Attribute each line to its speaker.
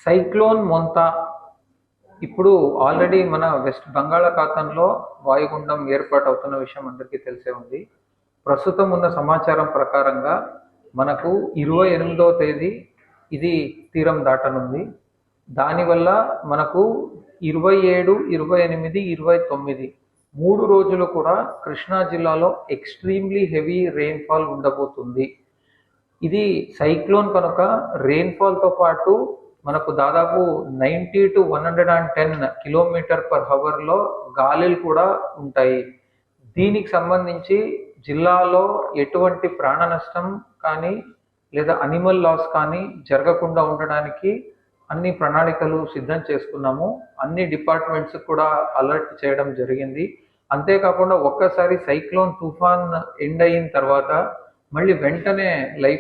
Speaker 1: Cyclone Montha ఇప్పుడు already మన west బంగాళాఖాతంలో వాయుగుండం ఏర్పాటు అవుతున్న విషయం అందరికీ తెలిసే ఉంది. ప్రస్తుతం ఉన్న సమాచారం ప్రకారంగా మనకు 28వ తేదీ ఇది తీరం దాటనుంది. దానివల్ల మనకు 27, 28, 29 3 రోజులు కూడా కృష్ణా జిల్లాలో ఎక్స్ట్రీమ్లీ హెవీ రెయిన్ఫాల్ ఉండబోతుంది. ఇది సైక్లోన్ కనుక రెయిన్ఫాల్తో పాటు మనకు దాదాపు 90 to 110 km/hలో గాలులు కూడా ఉంటాయి. దీనికి సంబంధించి జిల్లాలో ఎటువంటి ప్రాణ నష్టం కానీ లేదా అనిమల్ లాస్ కానీ జరగకుండా ఉండడానికి అన్ని ప్రణాళికలు సిద్ధం చేసుకున్నాము. అన్ని డిపార్ట్మెంట్స్ కూడా అలర్ట్ చేయడం జరిగింది. అంతేకాకుండా ఒక్కసారి సైక్లోన్ తుఫాన్ ఎండ్ అయిన తర్వాత మళ్ళీ వెంటనే లైఫ్